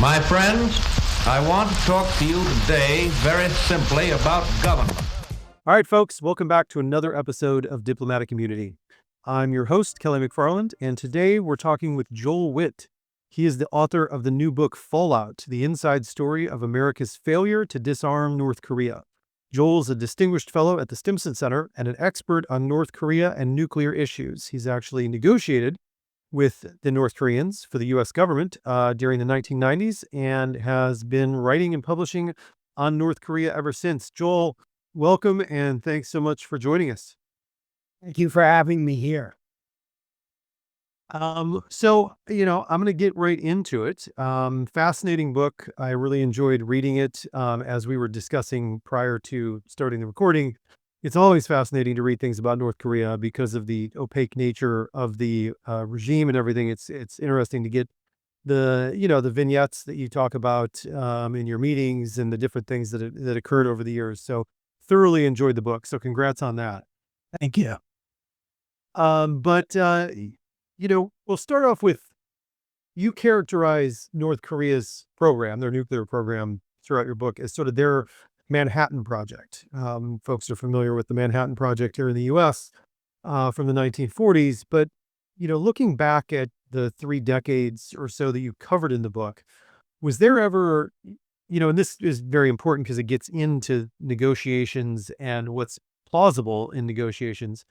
My friends, I want to talk to you today very simply about government. All right, folks, welcome back to another episode of Diplomatic Immunity. I'm your host, Kelly McFarland, and today we're talking with Joel Wit. He is the author of the new book, Fallout, the inside story of America's failure to disarm North Korea. Joel's a distinguished fellow at the Stimson Center and an expert on North Korea and nuclear issues. He's actually negotiated with the North Koreans for the U.S. government during the 1990s and has been writing and publishing on North Korea ever since. Joel, welcome, and thanks so much for joining us. Thank you for having me here. I'm going to get right into it. Fascinating book. I really enjoyed reading it as we were discussing prior to starting the recording. It's always fascinating to read things about North Korea because of the opaque nature of the regime and everything. It's interesting to get the vignettes that you talk about in your meetings and the different things that occurred over the years. So thoroughly enjoyed the book. So congrats on that. Thank you. We'll start off with, you characterize North Korea's program, their nuclear program, throughout your book as sort of their Manhattan Project. Folks are familiar with the Manhattan Project here in the U.S. From the 1940s, but, looking back at the 3 decades or so that you covered in the book, was there ever, and this is very important because it gets into negotiations and what's plausible in negotiations,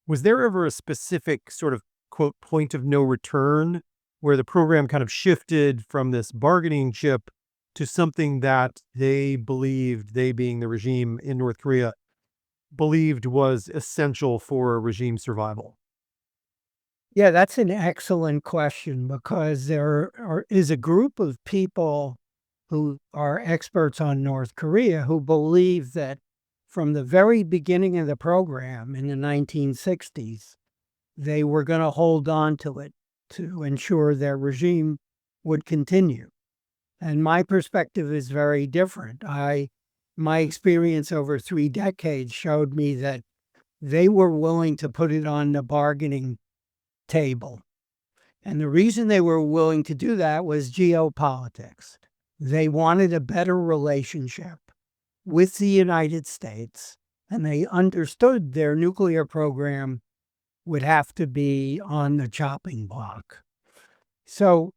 was there ever a specific sort of, quote, point of no return where the program kind of shifted from this bargaining chip to something that they believed, they being the regime in North Korea, believed was essential for regime survival? Yeah, that's an excellent question because is a group of people who are experts on North Korea who believe that from the very beginning of the program in the 1960s, they were going to hold on to it to ensure their regime would continue. And my perspective is very different. My experience over 3 decades showed me that they were willing to put it on the bargaining table. And the reason they were willing to do that was geopolitics. They wanted a better relationship with the United States, and they understood their nuclear program would have to be on the chopping block. So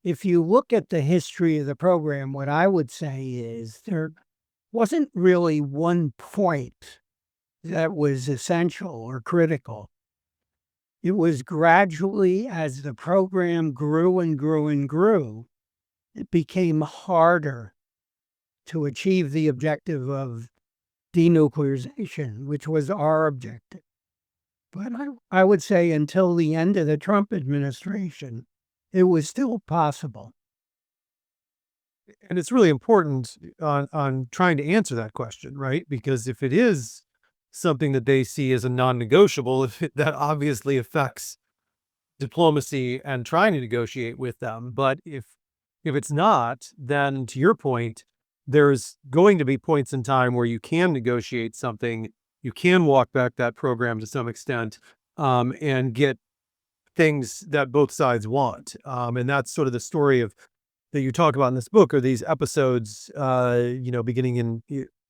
if you look at the history of the program, what I would say is there wasn't really one point that was essential or critical. It was gradually, as the program grew and grew and grew, it became harder to achieve the objective of denuclearization, which was our objective. But I would say until the end of the Trump administration, it was still possible. And it's really important on trying to answer that question, right? Because if it is something that they see as a non-negotiable, that obviously affects diplomacy and trying to negotiate with them. But if it's not, then to your point, there's going to be points in time where you can negotiate something, you can walk back that program to some extent, and get things that both sides want. And that's sort of the story that you talk about in this book, or these episodes, beginning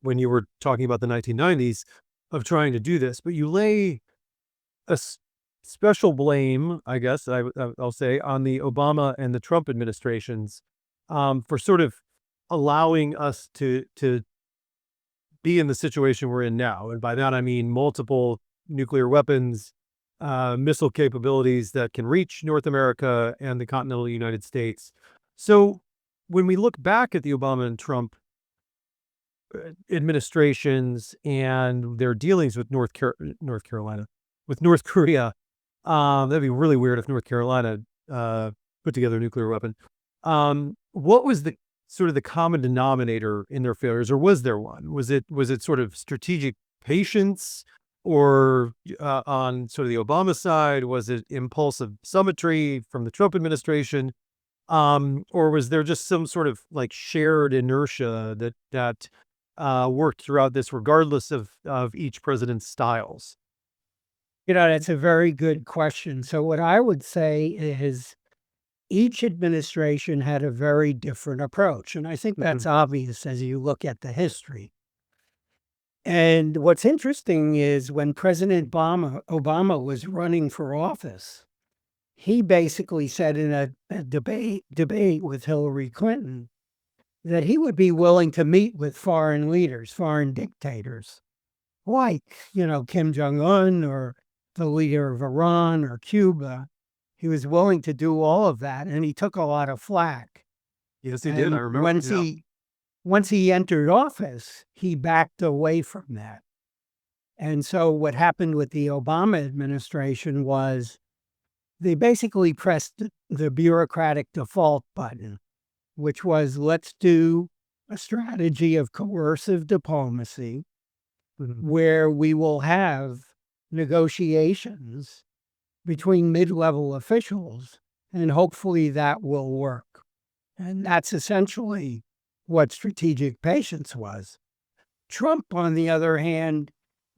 when you were talking about the 1990s of trying to do this. But you lay a special blame, I guess I'll say, on the Obama and the Trump administrations for sort of allowing us to be in the situation we're in now. And by that, I mean multiple nuclear weapons, missile capabilities that can reach North America and the continental United States. So when we look back at the Obama and Trump administrations and their dealings with North Korea, that'd be really weird if North Carolina put together a nuclear weapon. What was the sort of the common denominator in their failures, or was there one? Was it sort of strategic patience? Or on sort of the Obama side, was it impulsive summitry from the Trump administration? Or was there just some sort of like shared inertia that worked throughout this, regardless of each president's styles? That's a very good question. So what I would say is each administration had a very different approach. And I think that's obvious as you look at the history. And what's interesting is when President Obama was running for office, he basically said in a debate with Hillary Clinton that he would be willing to meet with foreign leaders, foreign dictators, like, Kim Jong-Un or the leader of Iran or Cuba. He was willing to do all of that, and he took a lot of flack. Yes, he did. I remember. Once he entered office, he backed away from that. And so what happened with the Obama administration was they basically pressed the bureaucratic default button, which was, let's do a strategy of coercive diplomacy where we will have negotiations between mid-level officials, and hopefully that will work. And that's essentially what strategic patience was. Trump, on the other hand,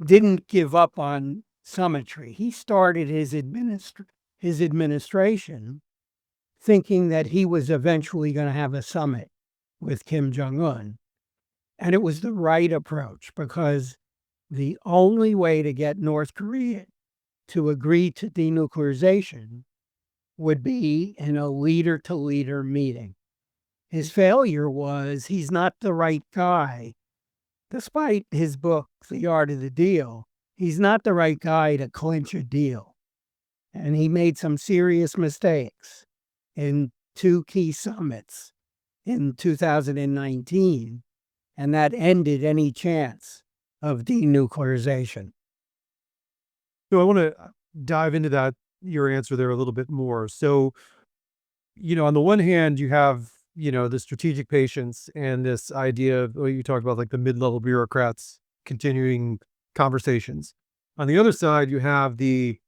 didn't give up on summitry. He started his administration thinking that he was eventually going to have a summit with Kim Jong-Un. And it was the right approach, because the only way to get North Korea to agree to denuclearization would be in a leader-to-leader meeting. His failure was he's not the right guy. Despite his book, The Art of the Deal, he's not the right guy to clinch a deal. And he made some serious mistakes in two key summits in 2019, and that ended any chance of denuclearization. So I want to dive into your answer there a little bit more. So, on the one hand, you have, the strategic patience and this idea of what you talked about, like the mid-level bureaucrats continuing conversations. On the other side, you have the,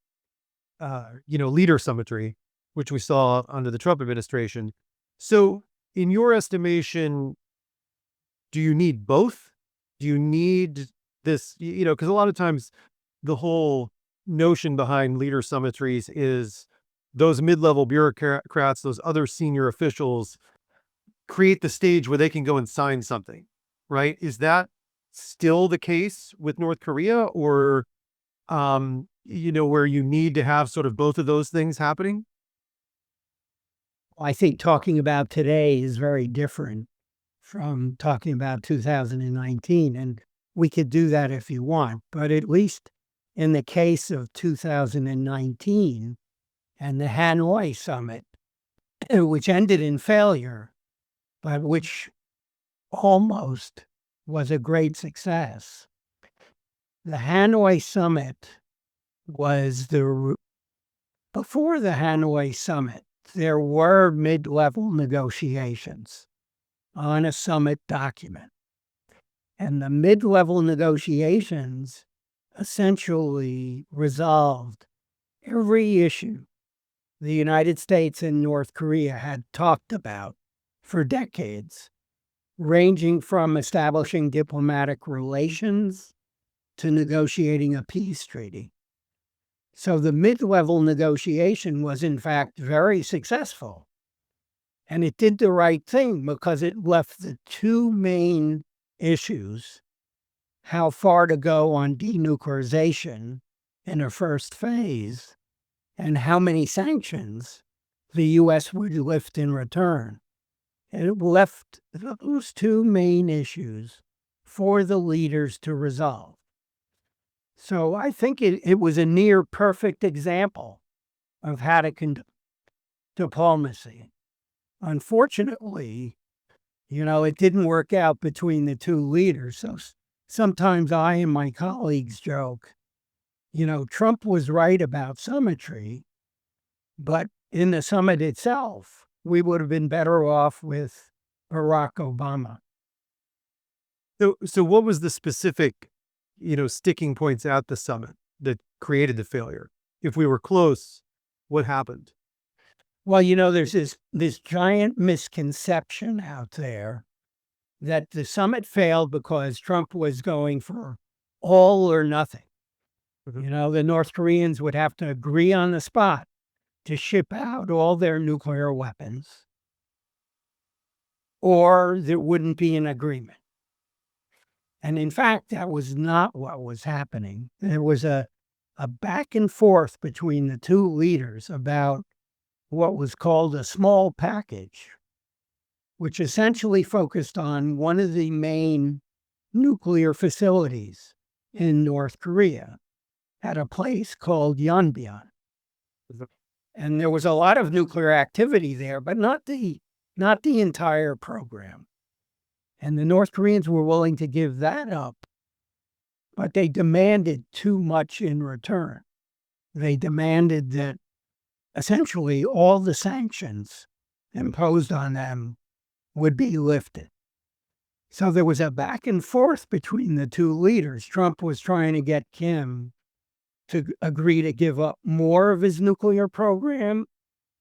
leader summitry, which we saw under the Trump administration. So in your estimation, do you need both? Do you need this, because a lot of times the whole notion behind leader summitries is those mid-level bureaucrats, those other senior officials create the stage where they can go and sign something, right? Is that still the case with North Korea, or, where you need to have sort of both of those things happening? I think talking about today is very different from talking about 2019, and we could do that if you want. But at least in the case of 2019 and the Hanoi Summit, which ended in failure, but which almost was a great success. The Hanoi Summit was before the Hanoi Summit, there were mid-level negotiations on a summit document. And the mid-level negotiations essentially resolved every issue the United States and North Korea had talked about for decades, ranging from establishing diplomatic relations to negotiating a peace treaty. So the mid-level negotiation was, in fact, very successful. And it did the right thing because it left the two main issues, how far to go on denuclearization in a first phase, and how many sanctions the U.S. would lift in return. And it left those two main issues for the leaders to resolve. So I think it was a near perfect example of how to conduct diplomacy. Unfortunately, it didn't work out between the two leaders. So sometimes I and my colleagues joke, Trump was right about summitry, but in the summit itself, we would have been better off with Barack Obama. So what was the specific, sticking points at the summit that created the failure? If we were close, what happened? Well, there's this giant misconception out there that the summit failed because Trump was going for all or nothing. The North Koreans would have to agree on the spot to ship out all their nuclear weapons, or there wouldn't be an agreement. And in fact, that was not what was happening. There was a back and forth between the two leaders about what was called a small package, which essentially focused on one of the main nuclear facilities in North Korea at a place called Yonbyon. And there was a lot of nuclear activity there, but not the entire program. And the North Koreans were willing to give that up, but they demanded too much in return. They demanded that essentially all the sanctions imposed on them would be lifted. So there was a back and forth between the two leaders. Trump was trying to get Kim to agree to give up more of his nuclear program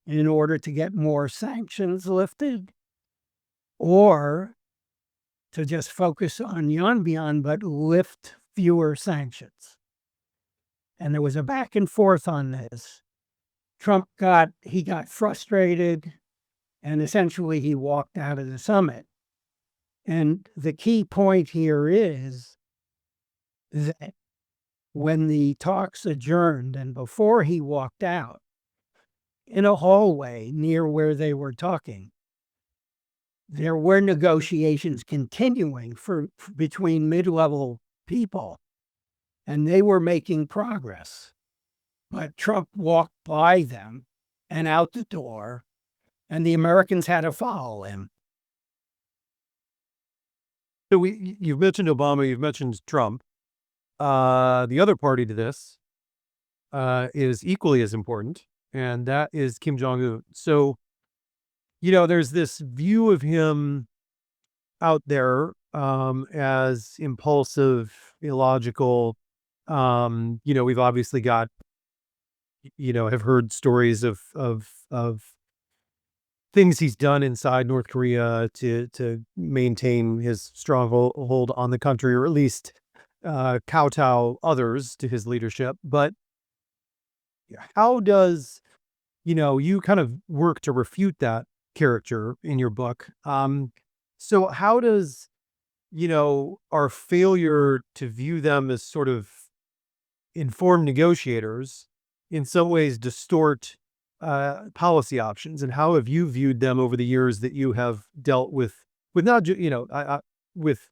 in order to get more sanctions lifted, or to just focus on Yonbyon but lift fewer sanctions. And there was a back and forth on this. Trump got frustrated, and essentially he walked out of the summit. And the key point here is that when the talks adjourned and before he walked out, in a hallway near where they were talking, there were negotiations continuing between mid-level people, and they were making progress. But Trump walked by them and out the door, and the Americans had to follow him. So you've mentioned Obama, you've mentioned Trump. The other party to this is equally as important, and that is Kim Jong-Un. So, there's this view of him out there as impulsive, illogical. We've obviously got, have heard stories of things he's done inside North Korea to maintain his stronghold on the country, or at least kowtow others to his leadership. But how does, you kind of work to refute that character in your book. So how does, our failure to view them as sort of informed negotiators in some ways distort policy options? And how have you viewed them over the years that you have dealt with not just, with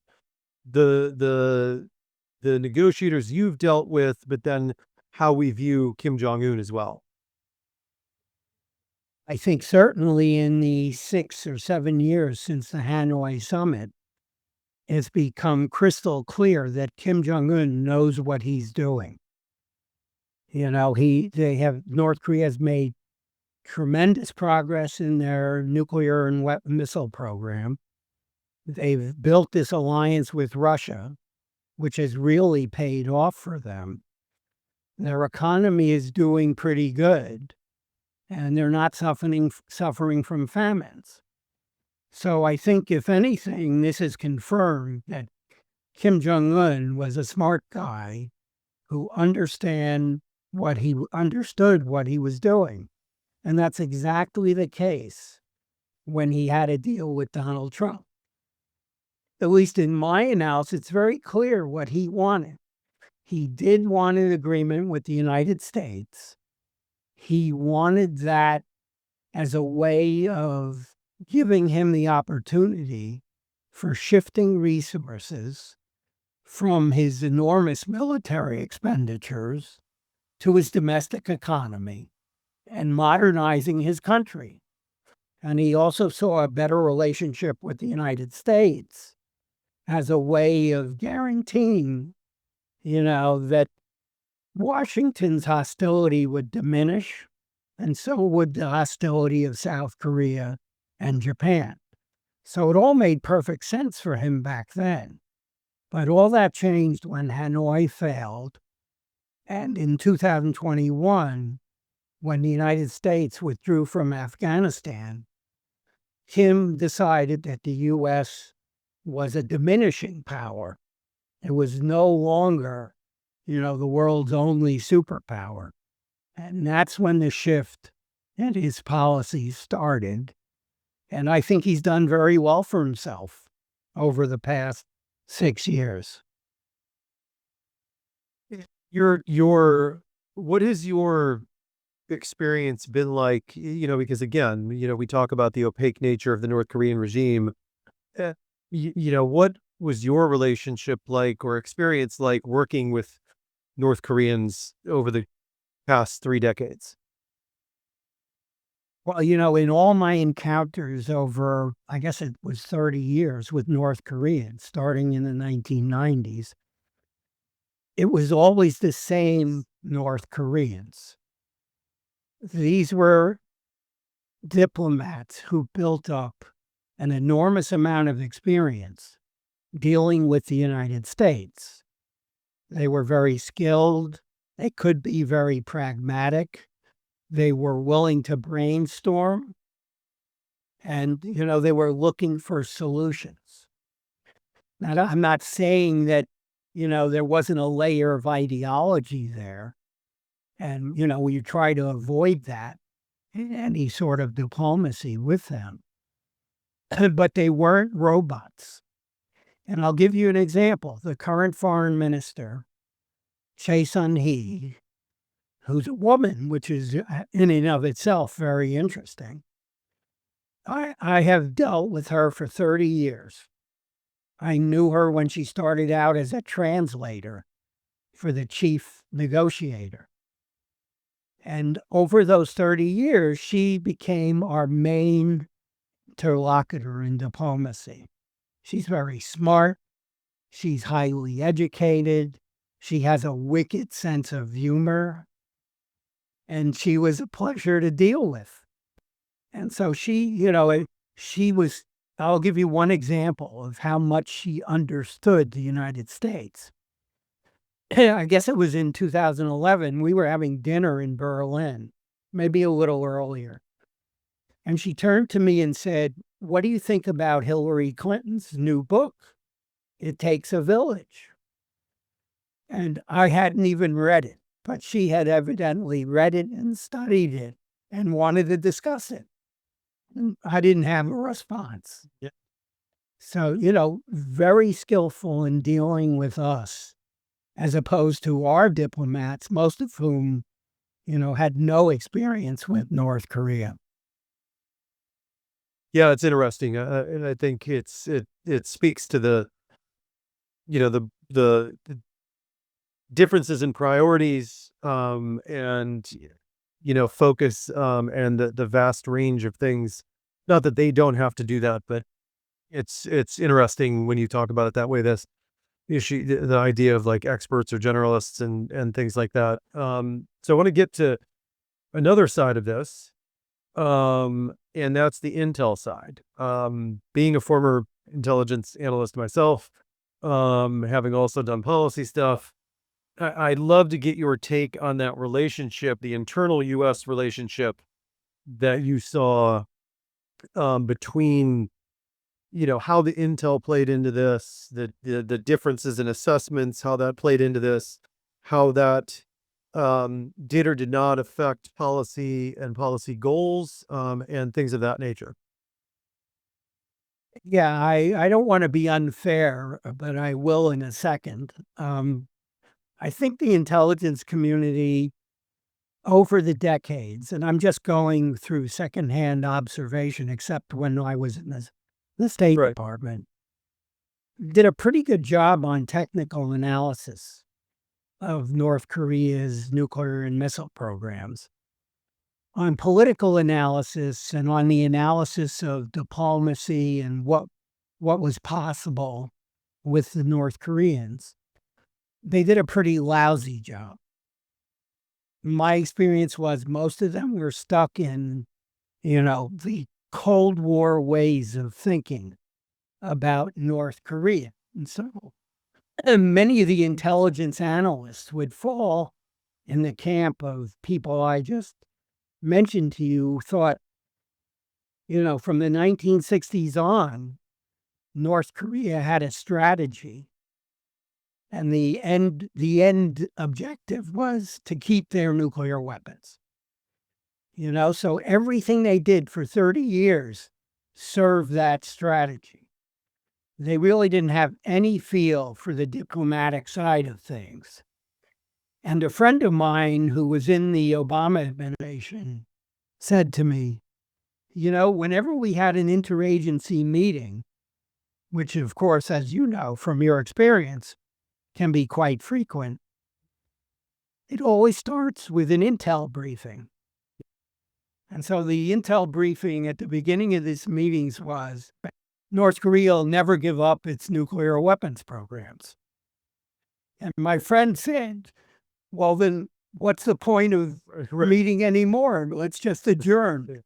the negotiators you've dealt with, but then how we view Kim Jong-un as well? I think certainly in the 6 or 7 years since the Hanoi Summit, it's become crystal clear that Kim Jong-un knows what he's doing. North Korea has made tremendous progress in their nuclear and missile program. They've built this alliance with Russia, which has really paid off for them. Their economy is doing pretty good, and they're not suffering from famines. So I think, if anything, this has confirmed that Kim Jong-un was a smart guy who understood what he was doing. And that's exactly the case when he had to deal with Donald Trump. At least in my analysis, it's very clear what he wanted. He did want an agreement with the United States. He wanted that as a way of giving him the opportunity for shifting resources from his enormous military expenditures to his domestic economy and modernizing his country. And he also saw a better relationship with the United States as a way of guaranteeing, that Washington's hostility would diminish, and so would the hostility of South Korea and Japan. So it all made perfect sense for him back then. But all that changed when Hanoi failed. And in 2021, when the United States withdrew from Afghanistan, Kim decided that the U.S. was a diminishing power. It was no longer, the world's only superpower. And that's when the shift and his policies started. And I think he's done very well for himself over the past 6 years. What has your experience been like? Because again, we talk about the opaque nature of the North Korean regime. What was your relationship like or experience like working with North Koreans over the past 3 decades? Well, in all my encounters over, I guess it was 30 years with North Koreans, starting in the 1990s, it was always the same North Koreans. These were diplomats who built up an enormous amount of experience dealing with the United States. They were very skilled. They could be very pragmatic. They were willing to brainstorm. And, they were looking for solutions. Now, I'm not saying that, there wasn't a layer of ideology there. And, we try to avoid that in any sort of diplomacy with them. But they weren't robots. And I'll give you an example. The current foreign minister, Chae Sun-hee, who's a woman, which is in and of itself very interesting. I have dealt with her for 30 years. I knew her when she started out as a translator for the chief negotiator. And over those 30 years, she became our main interlocutor in diplomacy. She's very smart. She's highly educated. She has a wicked sense of humor. And she was a pleasure to deal with. And so she was, I'll give you one example of how much she understood the United States. I guess it was in 2011, we were having dinner in Berlin, maybe a little earlier. And she turned to me and said, "What do you think about Hillary Clinton's new book, It Takes a Village?" And I hadn't even read it, but she had evidently read it and studied it and wanted to discuss it. And I didn't have a response. Yeah. So, very skillful in dealing with us, as opposed to our diplomats, most of whom, had no experience with North Korea. Yeah, it's interesting, and I think it speaks to the the differences in priorities, and focus, and the vast range of things. Not that they don't have to do that, but it's interesting when you talk about it that way. This issue, the idea of like experts or generalists and things like that. So I want to get to another side of this, and that's the intel side. Being a former intelligence analyst myself, having also done policy stuff, I'd love to get your take on that relationship, the internal U.S. relationship that you saw, between, how the intel played into this, the differences in assessments, how that played into this, how that did or did not affect policy and policy goals, and things of that nature. Yeah, I don't want to be unfair, but I will in a second. I think the intelligence community over the decades, and I'm just going through secondhand observation, except when I was in the State Right. Department, did a pretty good job on technical analysis of North Korea's nuclear and missile programs. On political analysis and on the analysis of diplomacy and what was possible with the North Koreans, they did a pretty lousy job. My experience was most of them were stuck in, the Cold War ways of thinking about North Korea. And so many of the intelligence analysts would fall in the camp of people I just mentioned to you, thought, from the 1960s on, North Korea had a strategy. And the end objective was to keep their nuclear weapons. So everything they did for 30 years served that strategy. They really didn't have any feel for the diplomatic side of things. And a friend of mine who was in the Obama administration said to me, whenever we had an interagency meeting, which of course, as you know from your experience, can be quite frequent, it always starts with an intel briefing. And so the intel briefing at the beginning of these meetings was, North Korea will never give up its nuclear weapons programs. And my friend said, well, then what's the point of meeting anymore? Let's just adjourn.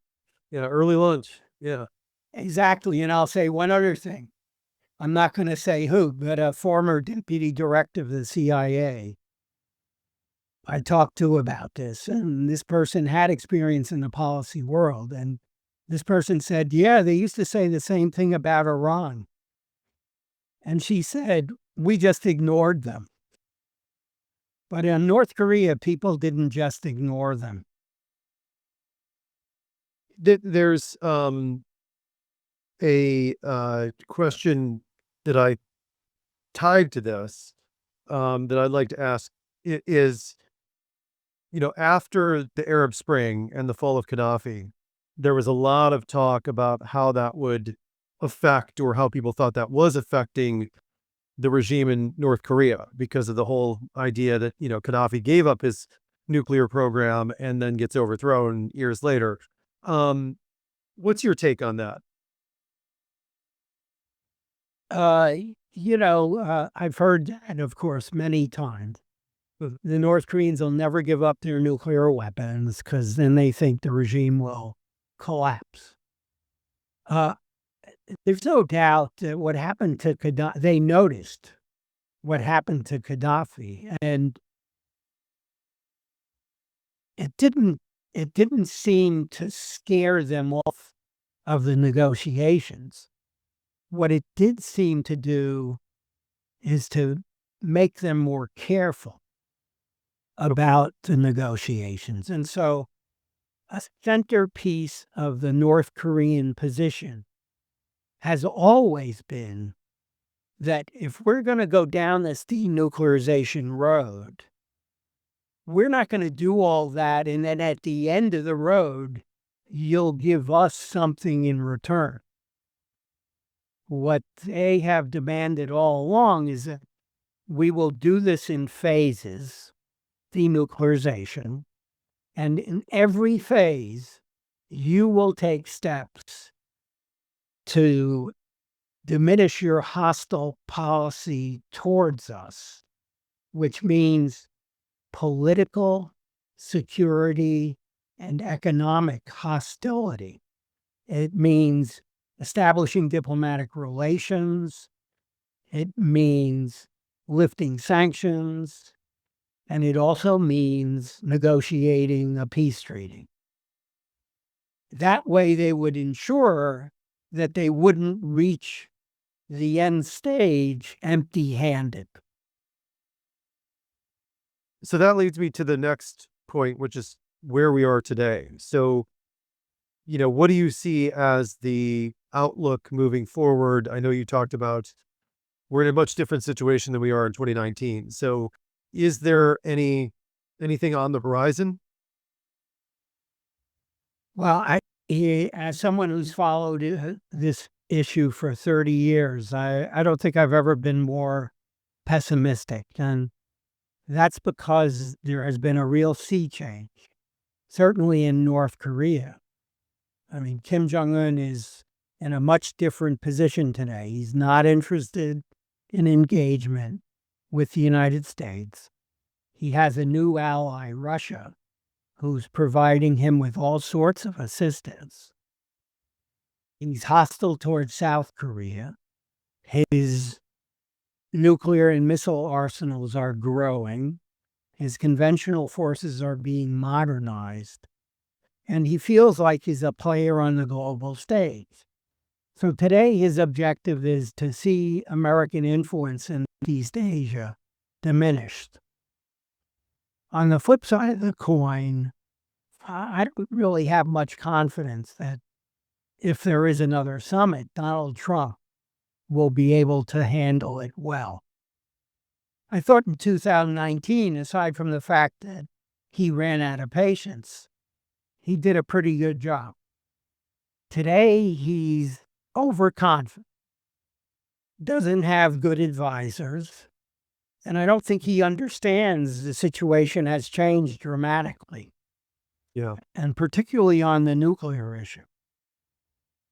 Yeah, early lunch. Yeah. Exactly. And I'll say one other thing. I'm not going to say who, but a former deputy director of the CIA I talked to about this, and this person had experience in the policy world. And this person said, yeah, they used to say the same thing about Iran. And she said, we just ignored them. But in North Korea, people didn't just ignore them. There's a question that I tied to this that I'd like to ask is, after the Arab Spring and the fall of Gaddafi, there was a lot of talk about how that would affect, or how people thought that was affecting, the regime in North Korea, because of the whole idea that, Gaddafi gave up his nuclear program and then gets overthrown years later. What's your take on that? I've heard that, of course, many times. The North Koreans will never give up their nuclear weapons because then they think the regime will collapse. There's no doubt that what happened to Gaddafi, they noticed what happened to Gaddafi, and it didn't seem to scare them off of the negotiations. What it did seem to do is to make them more careful about the negotiations. And so a centerpiece of the North Korean position has always been that if we're going to go down this denuclearization road, we're not going to do all that, and then at the end of the road, you'll give us something in return. What they have demanded all along is that we will do this in phases, denuclearization, and in every phase, you will take steps to diminish your hostile policy towards us, which means political, security, and economic hostility. It means establishing diplomatic relations. It means lifting sanctions. And it also means negotiating a peace treaty. That way they would ensure that they wouldn't reach the end stage empty-handed. So that leads me to the next point, which is where we are today. So, what do you see as the outlook moving forward? I know you talked about we're in a much different situation than we are in 2019. So is there anything on the horizon? Well, as someone who's followed this issue for 30 years, I don't think I've ever been more pessimistic. And that's because there has been a real sea change, certainly in North Korea. I mean, Kim Jong-Un is in a much different position today. He's not interested in engagement with the United States. He has a new ally, Russia, who's providing him with all sorts of assistance. He's hostile towards South Korea. His nuclear and missile arsenals are growing. His conventional forces are being modernized. And he feels like he's a player on the global stage. So today his objective is to see American influence in East Asia diminished. On the flip side of the coin, I don't really have much confidence that if there is another summit, Donald Trump will be able to handle it well. I thought in 2019, aside from the fact that he ran out of patience, he did a pretty good job. Today, he's overconfident, doesn't have good advisors, and I don't think he understands the situation has changed dramatically. Yeah. And particularly on the nuclear issue.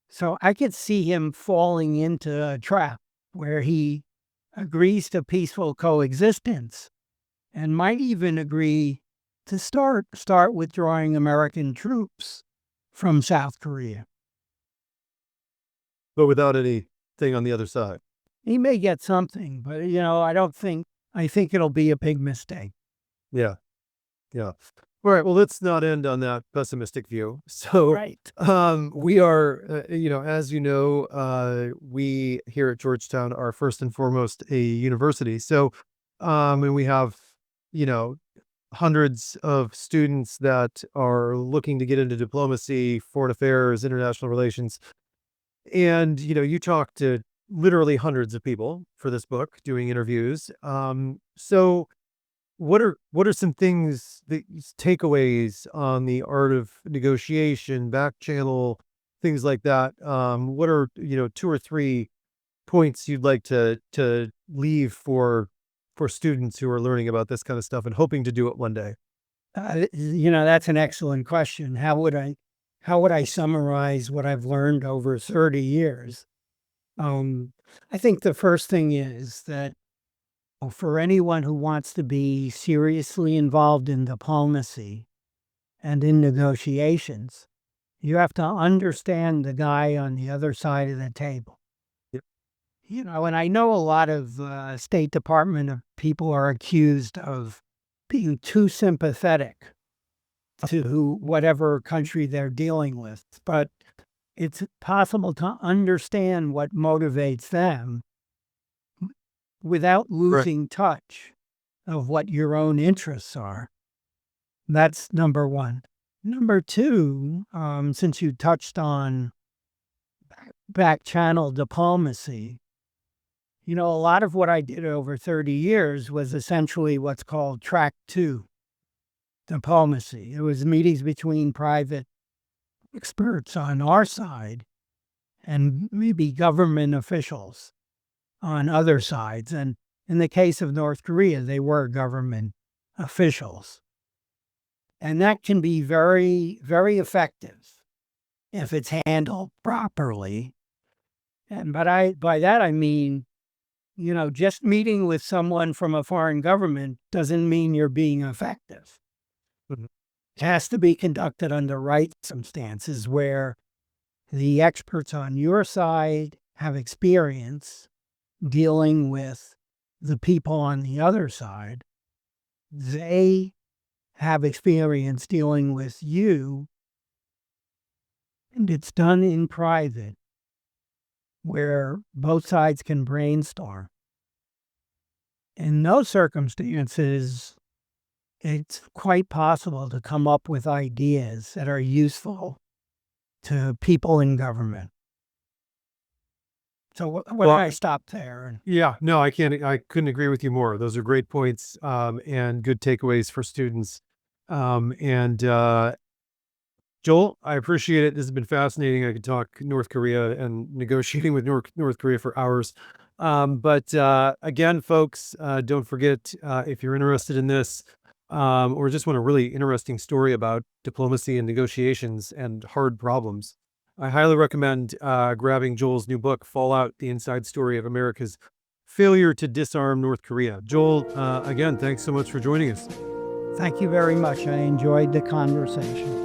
So I could see him falling into a trap where he agrees to peaceful coexistence and might even agree to start withdrawing American troops from South Korea. But without anything on the other side. He may get something, but I think it'll be a big mistake. Yeah. Yeah. All right. Well, let's not end on that pessimistic view. So, Right. we are, as you know, we here at Georgetown are first and foremost a university. So, and we have, hundreds of students that are looking to get into diplomacy, foreign affairs, international relations. And, you talk to literally hundreds of people for this book, doing interviews. So what are some things takeaways on the art of negotiation, back channel, things like that? What are, 2 or 3 points you'd like to leave for students who are learning about this kind of stuff and hoping to do it one day? That's an excellent question. How would I summarize what I've learned over 30 years? I think the first thing is that for anyone who wants to be seriously involved in diplomacy and in negotiations, you have to understand the guy on the other side of the table. Yep. And I know a lot of State Department people are accused of being too sympathetic to whatever country they're dealing with, but it's possible to understand what motivates them without losing touch of what your own interests are. That's number one. Number two, since you touched on back channel diplomacy, a lot of what I did over 30 years was essentially what's called track 2 diplomacy. It was meetings between private experts on our side and maybe government officials on other sides. And in the case of North Korea, they were government officials. And that can be very, very effective if it's handled properly. But by that I mean, just meeting with someone from a foreign government doesn't mean you're being effective. Mhm. It has to be conducted under right circumstances where the experts on your side have experience dealing with the people on the other side. They have experience dealing with you, and it's done in private where both sides can brainstorm. In those circumstances, it's quite possible to come up with ideas that are useful to people in government. So I stop there. Yeah, no, I couldn't agree with you more. Those are great points, and good takeaways for students. Joel, I appreciate it. This has been fascinating. I could talk North Korea and negotiating with North Korea for hours. But again, folks, don't forget, if you're interested in this, or just want a really interesting story about diplomacy and negotiations and hard problems, I highly recommend grabbing Joel's new book, Fallout: The Inside Story of America's Failure to Disarm North Korea. Joel, again, thanks so much for joining us. Thank you very much. I enjoyed the conversation.